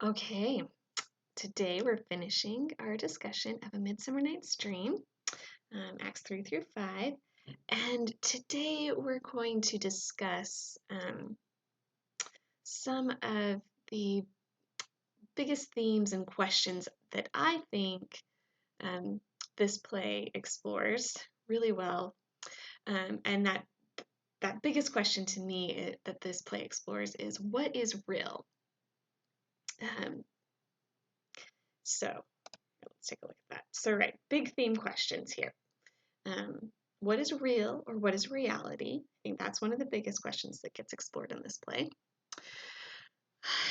Okay, today we're finishing our discussion of A Midsummer Night's Dream, Acts 3 through 5. And today we're going to discuss some of the biggest themes and questions that I think this play explores really well. And that biggest question to me that this play explores is, what is real? Um, so let's take a look at that. So, right, big theme questions here. What is real or what is reality? I think that's one of the biggest questions that gets explored in this play.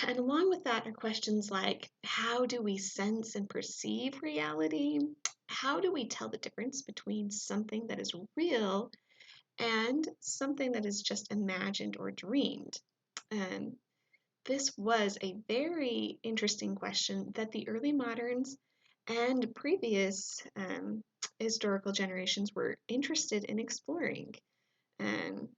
And along with that are questions like, how do we sense and perceive reality? How do we tell the difference between something that is real and something that is just imagined or dreamed? And this was a very interesting question that the early moderns and previous historical generations were interested in exploring. And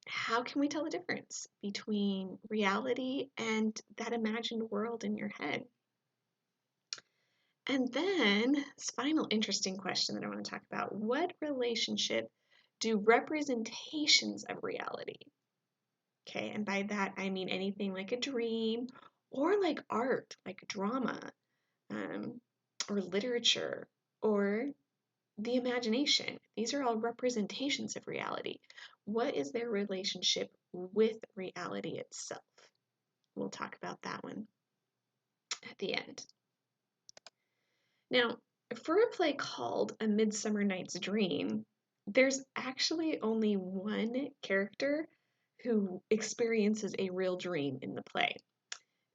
how can we tell the difference between reality and that imagined world in your head? And then, this final interesting question that I want to talk about, what relationship do representations of reality? Okay, and by that I mean anything like a dream or like art, like drama, um, or literature, or the imagination. These are all representations of reality. What is their relationship with reality itself? We'll talk about that one at the end. Now, for a play called A Midsummer Night's Dream, there's actually only one character who experiences a real dream in the play.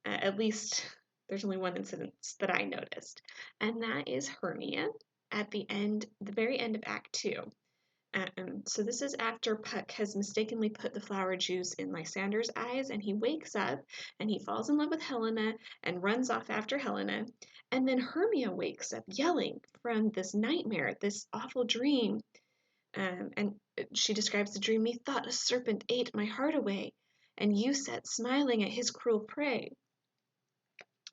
At least there's only one incident that I noticed, and that is Hermia at the very end of Act 2. So this is after Puck has mistakenly put the flower juice in Lysander's eyes, and he wakes up and he falls in love with Helena and runs off after Helena. And then Hermia wakes up yelling from this nightmare, this awful dream. And she describes the dream. Methought a serpent ate my heart away, and you sat smiling at his cruel prey.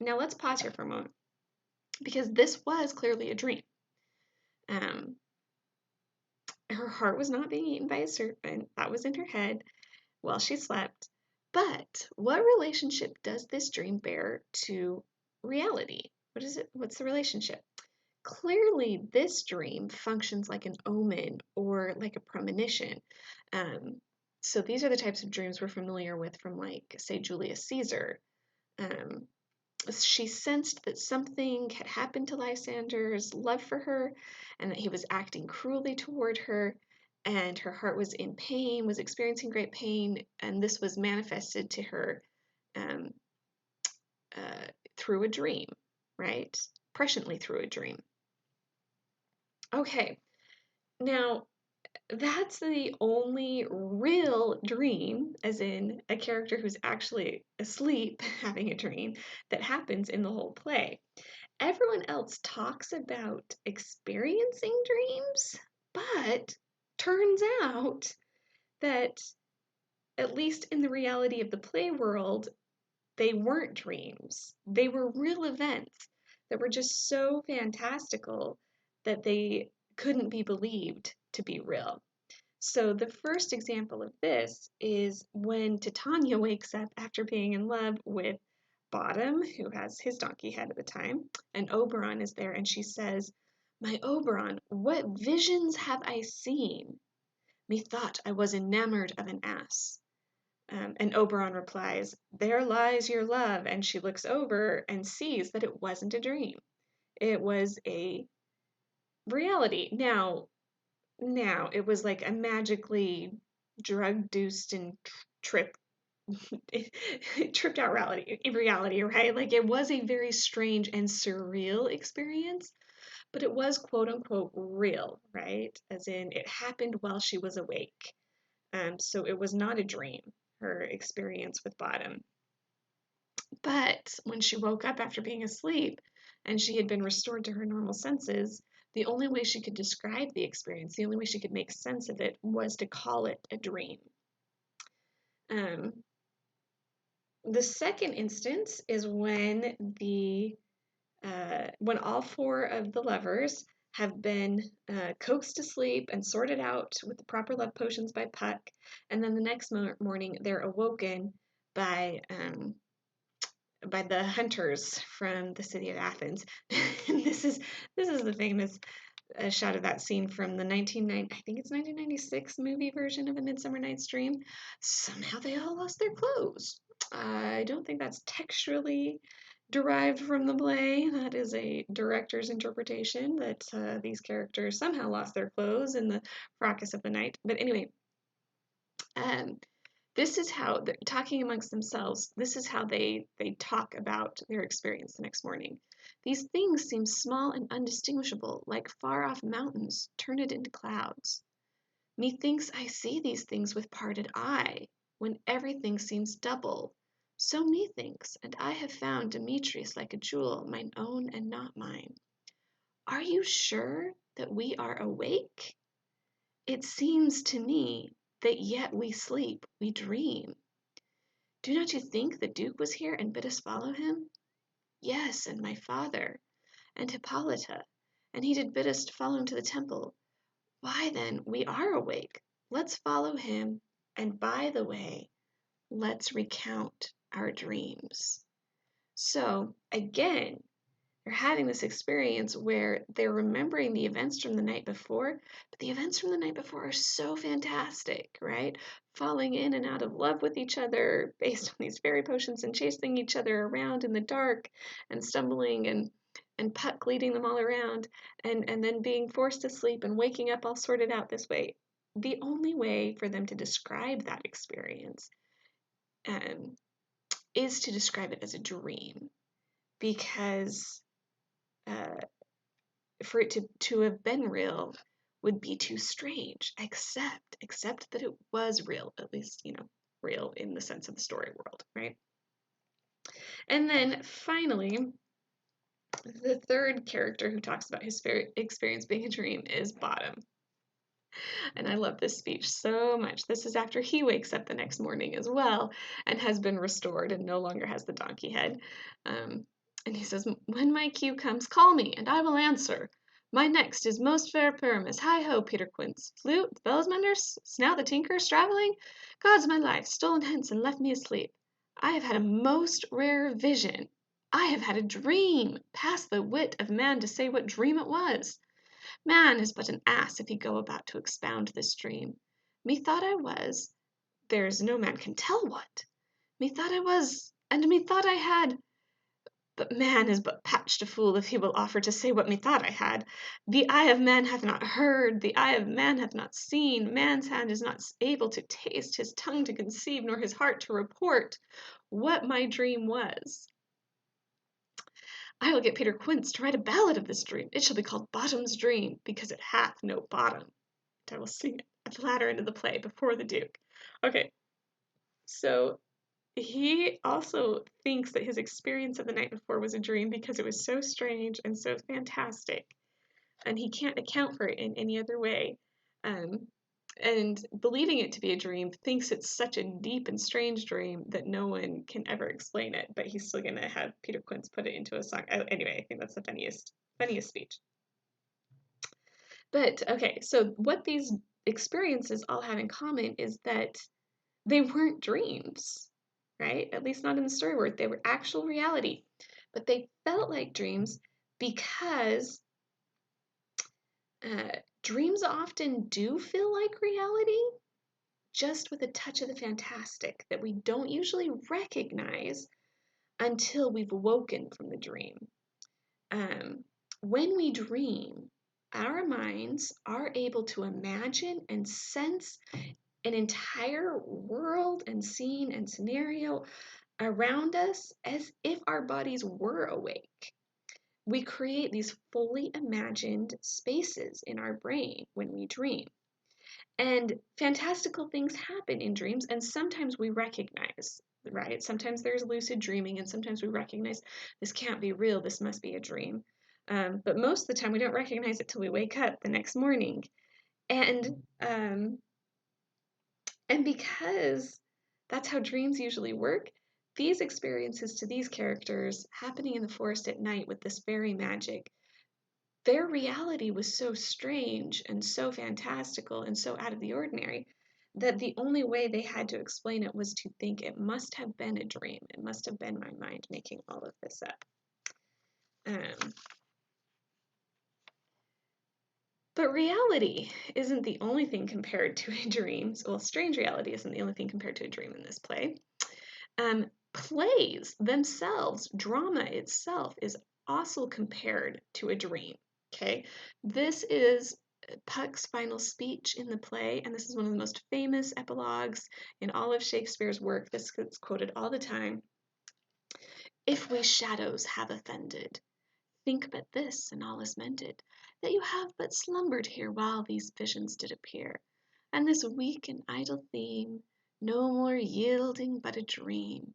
Now let's pause here for a moment, because this was clearly a dream. Um, her heart was not being eaten by a serpent. That was in her head while she slept. But what relationship does this dream bear to reality? What is it? What's the relationship? Clearly, this dream functions like an omen or like a premonition. So these are the types of dreams we're familiar with from, like, say, Julius Caesar. Um, she sensed that something had happened to Lysander's love for her and that he was acting cruelly toward her, and her heart was in pain, was experiencing great pain, and this was manifested to her um, uh, through a dream, right? Presciently through a dream. Okay, now that's the only real dream, as in a character who's actually asleep having a dream, that happens in the whole play. Everyone else talks about experiencing dreams, but turns out that, at least in the reality of the play world, they weren't dreams. They were real events that were just so fantastical that they couldn't be believed to be real. So the first example of this is when Titania wakes up after being in love with Bottom, who has his donkey head at the time, and Oberon is there, and she says, "My Oberon, what visions have I seen? Methought I was enamored of an ass." And Oberon replies, "There lies your love," and she looks over and sees that it wasn't a dream. It was a reality. Now it was like a magically drug-induced and tripped tripped out reality, right? Like, it was a very strange and surreal experience, but it was quote unquote real, right? As in, it happened while she was awake. So it was not a dream, her experience with Bottom. But when she woke up after being asleep and she had been restored to her normal senses, the only way she could describe the experience, the only way she could make sense of it, was to call it a dream. Um, The second instance is when all four of the lovers have been coaxed to sleep and sorted out with the proper love potions by Puck, and then the next morning they're awoken by by the hunters from the city of Athens. And this is the famous shot of that scene from the 1990, I think it's 1996 movie version of A Midsummer Night's Dream. Somehow they all lost their clothes. I don't think that's textually derived from the play. That is a director's interpretation that these characters somehow lost their clothes in the fracas of the night. But anyway, um, this is how they're talking amongst themselves. This is how they talk about their experience the next morning. These things seem small and undistinguishable, like far off mountains turned into clouds. Methinks I see these things with parted eye, when everything seems double. So methinks, and I have found Demetrius like a jewel, mine own and not mine. Are you sure that we are awake? It seems to me that yet we sleep, we dream. Do not you think the Duke was here and bid us follow him? Yes, and my father, and Hippolyta, and he did bid us to follow him to the temple. Why then, we are awake. Let's follow him, and by the way, let's recount our dreams. So, again, they're having this experience where they're remembering the events from the night before, but the events from the night before are so fantastic, right? Falling in and out of love with each other based on these fairy potions and chasing each other around in the dark and stumbling and Puck leading them all around and then being forced to sleep and waking up all sorted out this way. The only way for them to describe that experience um, is to describe it as a dream because uh, for it to have been real would be too strange, except that it was real, at least, real in the sense of the story world, right? And then finally, the third character who talks about his experience being a dream is Bottom. And I love this speech so much. This is after he wakes up the next morning as well and has been restored and no longer has the donkey head. And he says, when my cue comes, call me, and I will answer. My next is most fair Pyramus. Hi ho, Peter Quince. Flute, the bells menders, snout the tinker, straddling. God's my life, stolen hence and left me asleep. I have had a most rare vision. I have had a dream, past the wit of man to say what dream it was. Man is but an ass if he go about to expound this dream. Methought I was, there's no man can tell what. Methought I was, and methought I had, but man is but patched a fool if he will offer to say what methought I had. The eye of man hath not heard, the eye of man hath not seen, man's hand is not able to taste, his tongue to conceive, nor his heart to report what my dream was. I will get Peter Quince to write a ballad of this dream. It shall be called Bottom's Dream, because it hath no bottom. And I will sing it at the latter end of the play before the Duke. Okay, so he also thinks that his experience of the night before was a dream because it was so strange and so fantastic, and he can't account for it in any other way. Um, and believing it to be a dream, thinks it's such a deep and strange dream that no one can ever explain it, but he's still gonna have Peter Quince put it into a song. Anyway, I think that's the funniest speech. But okay, so what these experiences all have in common is that they weren't dreams, right? At least not in the story world. They were actual reality. But they felt like dreams because dreams often do feel like reality, just with a touch of the fantastic that we don't usually recognize until we've woken from the dream. When we dream, our minds are able to imagine and sense an entire world and scene and scenario around us as if our bodies were awake. We create these fully imagined spaces in our brain when we dream. And fantastical things happen in dreams, and sometimes we recognize, right? Sometimes there's lucid dreaming, and sometimes we recognize this can't be real, this must be a dream. But most of the time, we don't recognize it till we wake up the next morning. And because that's how dreams usually work, these experiences to these characters happening in the forest at night with this fairy magic, their reality was so strange and so fantastical and so out of the ordinary that the only way they had to explain it was to think it must have been a dream. It must have been my mind making all of this up. Um, but reality isn't the only thing compared to a dream. Well, strange reality isn't the only thing compared to a dream in this play. Plays themselves, drama itself, is also compared to a dream. Okay, this is Puck's final speech in the play, and this is one of the most famous epilogues in all of Shakespeare's work. This gets quoted all the time. If we shadows have offended, think but this, and all is mended, that you have but slumbered here while these visions did appear, and this weak and idle theme, no more yielding but a dream.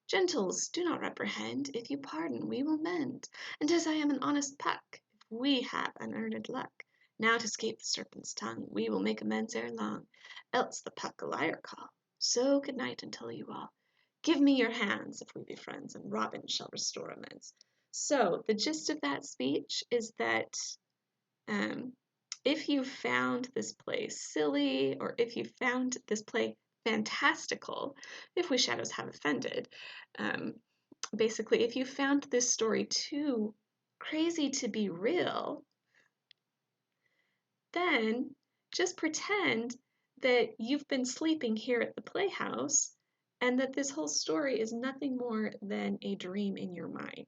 Gentles, do not reprehend, if you pardon we will mend, and as I am an honest Puck, if we have unearned luck, now to scape the serpent's tongue, we will make amends ere long, else the Puck a liar call. So good night until you all. Give me your hands if we be friends, and Robin shall restore amends. So the gist of that speech is that um, if you found this play silly, or if you found this play fantastical, if we shadows have offended, um, basically, if you found this story too crazy to be real, then just pretend that you've been sleeping here at the playhouse and that this whole story is nothing more than a dream in your mind,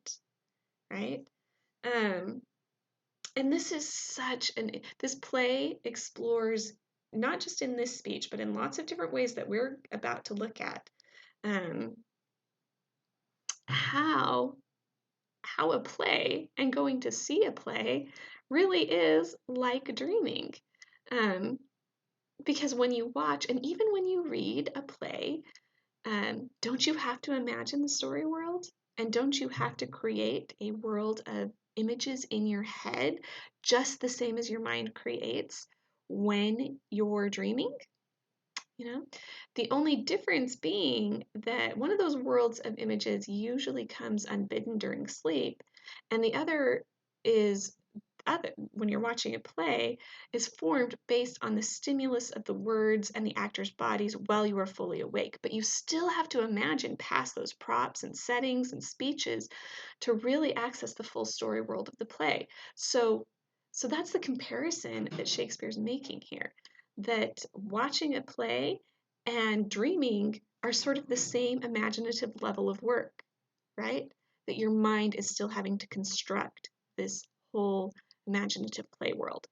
right? Um, and this is this play explores, not just in this speech, but in lots of different ways that we're about to look at, um, how a play and going to see a play really is like dreaming. Um, because when you watch, and even when you read a play, don't you have to imagine the story world? And don't you have to create a world of images in your head just the same as your mind creates when you're dreaming? You know, the only difference being that one of those worlds of images usually comes unbidden during sleep, and the other is when you're watching a play, is formed based on the stimulus of the words and the actors' bodies while you are fully awake. But you still have to imagine past those props and settings and speeches to really access the full story world of the play. So, so that's the comparison that Shakespeare's making here. That watching a play and dreaming are sort of the same imaginative level of work, right? That your mind is still having to construct this whole imaginative play world.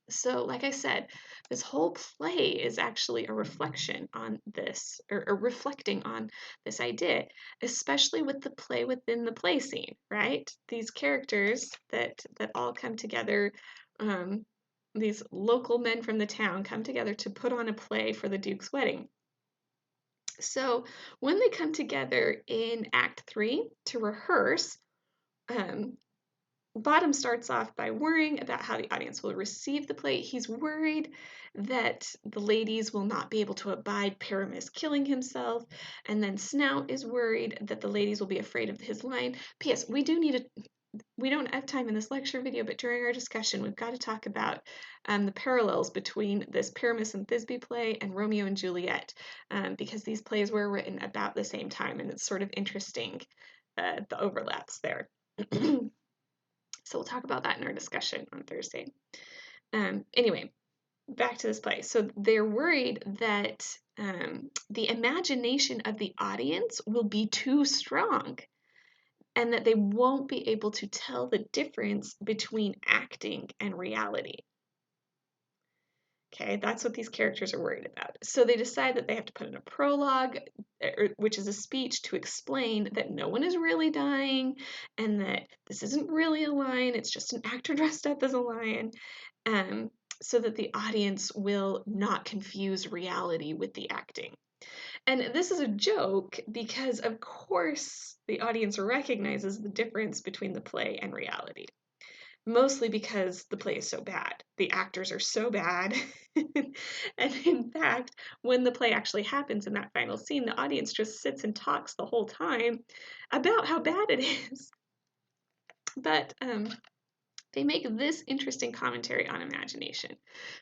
So, like I said, this whole play is actually a reflection on this, or reflecting on this idea, especially with the play within the play scene, right? These characters that all come together, these local men from the town come together to put on a play for the Duke's wedding. So when they come together in Act 3 to rehearse, um, Bottom starts off by worrying about how the audience will receive the play. He's worried that the ladies will not be able to abide Paramus killing himself. And then Snout is worried that the ladies will be afraid of his line. P.S. We don't have time in this lecture video, but during our discussion, we've got to talk about the parallels between this Paramus and Thisbe play and Romeo and Juliet, because these plays were written about the same time, and it's sort of interesting, the overlaps there. So we'll talk about that in our discussion on Thursday. Anyway, back to this play. So they're worried that the imagination of the audience will be too strong and that they won't be able to tell the difference between acting and reality. Okay, that's what these characters are worried about. So they decide that they have to put in a prologue, which is a speech to explain that no one is really dying and that this isn't really a lion, it's just an actor dressed up as a lion, so that the audience will not confuse reality with the acting. And this is a joke because, of course, the audience recognizes the difference between the play and reality. mostly because the play is so bad. The actors are so bad. And in fact, when the play actually happens in that final scene, the audience just sits and talks the whole time about how bad it is. But they make this interesting commentary on imagination.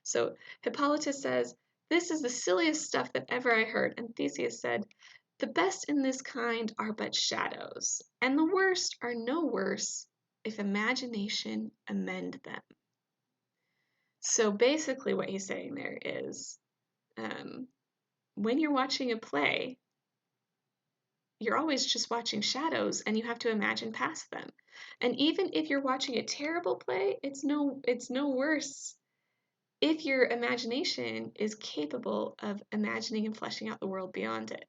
So Hippolytus says, "This is the silliest stuff that ever I heard." And Theseus said, "The best in this kind are but shadows, and the worst are no worse if imagination amend them." So basically, what he's saying there is um, when you're watching a play, you're always just watching shadows and you have to imagine past them. And even if you're watching a terrible play, it's no worse if your imagination is capable of imagining and fleshing out the world beyond it.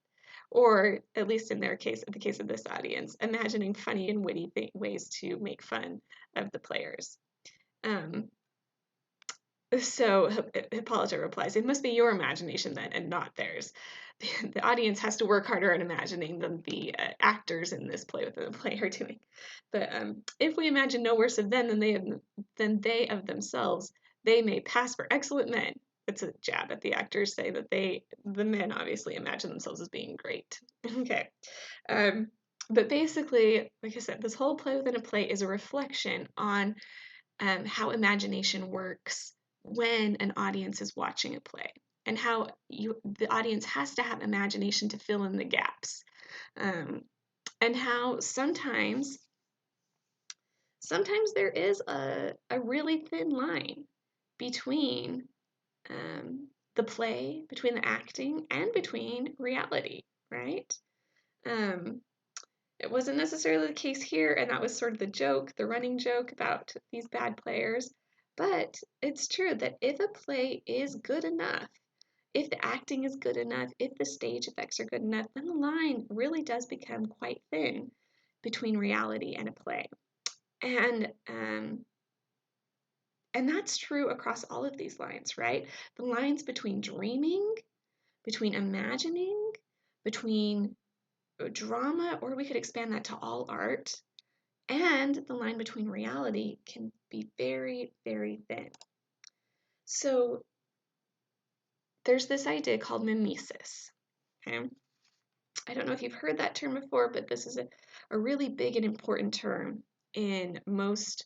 Or at least in their case, in the case of this audience, imagining funny and witty ways to make fun of the players. Um, So Hippolyta replies, "It must be your imagination then, and not theirs." The audience has to work harder at imagining than the actors in this play within the play are doing. But if we imagine no worse of them than they of themselves, they may pass for excellent men. It's a jab at the actors, say that the men obviously imagine themselves as being great. Okay. Um, but basically, like I said, this whole play within a play is a reflection on how imagination works when an audience is watching a play, and how the audience has to have imagination to fill in the gaps, um, and how sometimes there is a really thin line between the play, between the acting, and between reality, right? Um, It wasn't necessarily the case here, and that was sort of the joke, the running joke about these bad players. But it's true that if a play is good enough, if the acting is good enough, if the stage effects are good enough, then the line really does become quite thin between reality and a play. And um, and that's true across all of these lines, right? The lines between dreaming, between imagining, between drama, or we could expand that to all art, and the line between reality can be very, very thin. So there's this idea called mimesis. Okay? I don't know if you've heard that term before, but this is a really big and important term in most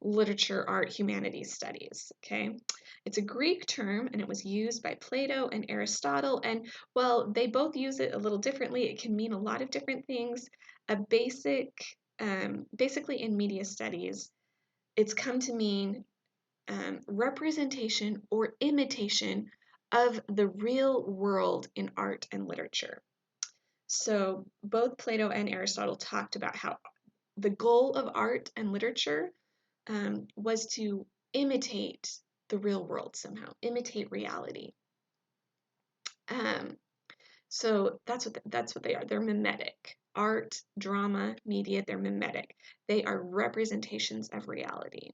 literature, art, humanities studies. Okay? It's a Greek term and it was used by Plato and Aristotle. And while they both use it a little differently, it can mean a lot of different things. Basically in media studies, it's come to mean representation or imitation of the real world in art and literature. So both Plato and Aristotle talked about how the goal of art and literature was to imitate the real world somehow, imitate reality. Um, so that's what they are. They're mimetic. Art, drama, media, they're mimetic. They are representations of reality.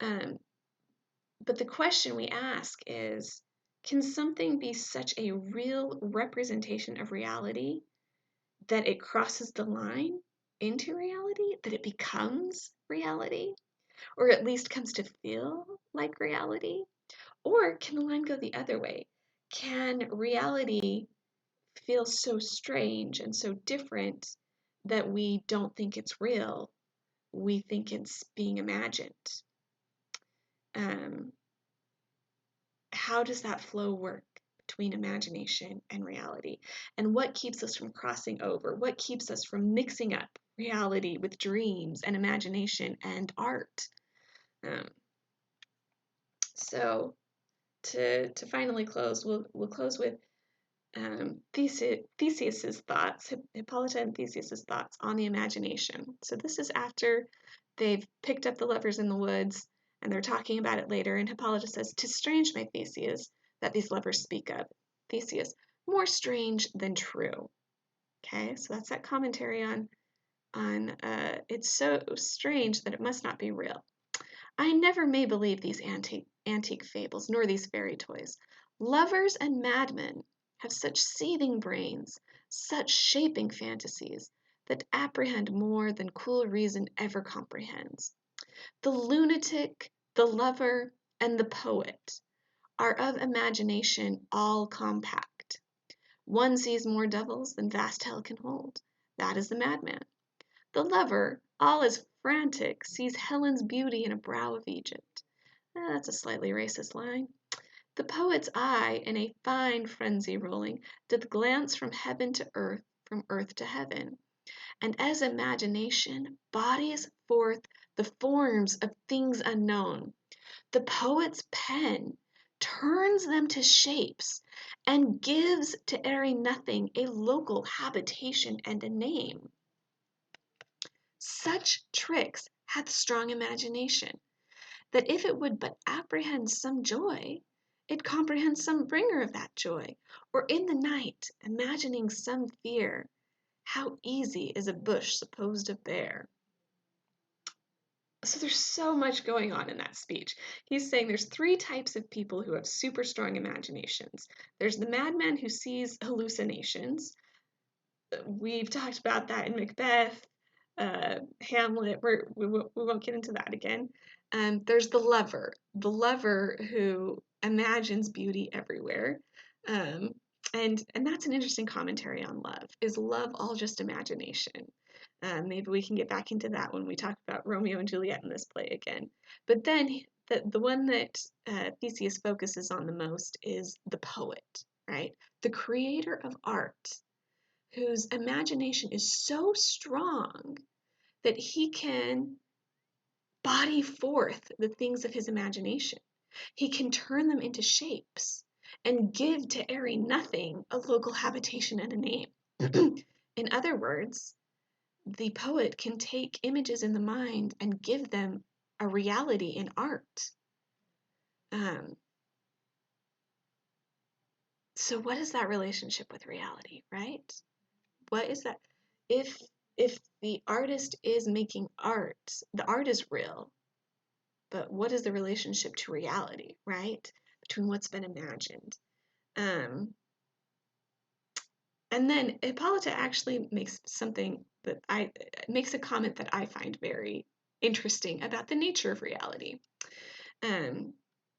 Um, But the question we ask is, can something be such a real representation of reality that it crosses the line into reality, that it becomes reality, or at least comes to feel like reality? Or can the line go the other way? Can reality feel so strange and so different that we don't think it's real? We think it's being imagined. Um, how does that flow work between imagination and reality? And what keeps us from crossing over? What keeps us from mixing up reality with dreams and imagination and art? Um, so to finally close, we'll close with Theseus's thoughts, Hippolyta and Theseus's thoughts on the imagination. So this is after they've picked up the lovers in the woods and they're talking about it later. And Hippolyta says, "'Tis strange, my Theseus, that these lovers speak of." Theseus, "More strange than true." Okay, so that's that commentary on it's so strange that it must not be real. "I never may believe these antique fables, nor these fairy toys. Lovers and madmen have such seething brains, such shaping fantasies, that apprehend more than cool reason ever comprehends. The lunatic, the lover, and the poet are of imagination all compact. One sees more devils than vast hell can hold. That is the madman. The lover, all is frantic, sees Helen's beauty in a brow of Egypt. That's a slightly racist line. The poet's eye, in a fine frenzy rolling, doth glance from heaven to earth, from earth to heaven, and as imagination bodies forth the forms of things unknown, the poet's pen turns them to shapes and gives to airy nothing a local habitation and a name. Such tricks hath strong imagination, that if it would but apprehend some joy, it comprehends some bringer of that joy, or in the night, imagining some fear, how easy is a bush supposed of bear. So there's so much going on in that speech. He's saying there's three types of people who have super strong imaginations. There's the madman who sees hallucinations. We've talked about that in Macbeth, Hamlet. We won't get into that again. There's the lover who imagines beauty everywhere. Um, and that's an interesting commentary on love. Is love all just imagination? Maybe we can get back into that when we talk about Romeo and Juliet in this play again. But then the one that Theseus focuses on the most is the poet, right? The creator of art, whose imagination is so strong that he can body forth the things of his imagination. He can turn them into shapes and give to airy nothing a local habitation and a name. In other words, the poet can take images in the mind and give them a reality in art. Um, so what is that relationship with reality, right? What is that? If if the artist is making art, the art is real, but what is the relationship to reality, right? Between what's been imagined. Um, and then Hippolyta actually makes a comment that I find very interesting about the nature of reality, um,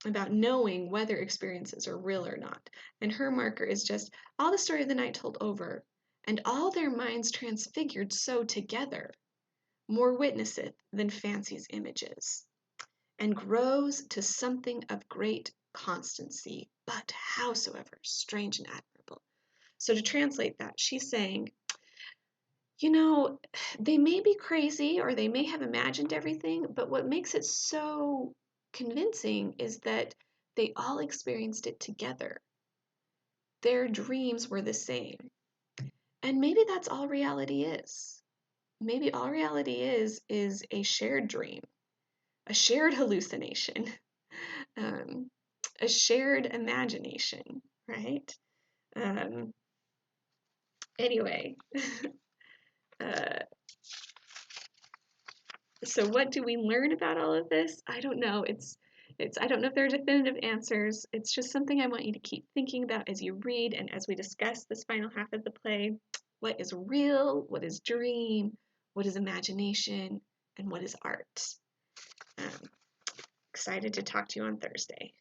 about knowing whether experiences are real or not. And her marker is just all the story of the night told over, and all their minds transfigured so together, more witnesseth than fancy's images, and grows to something of great constancy, but howsoever strange and admirable. So to translate that, she's saying, you know, they may be crazy or they may have imagined everything, but what makes it so convincing is that they all experienced it together. Their dreams were the same. And maybe that's all reality is. Maybe all reality is a shared dream, a shared hallucination, um, a shared imagination, right? Um, anyway, uh, so what do we learn about all of this? I don't know. I don't know if there are definitive answers. It's just something I want you to keep thinking about as you read and as we discuss this final half of the play. What is real? What is dream? What is imagination? And what is art? Um, excited to talk to you on Thursday.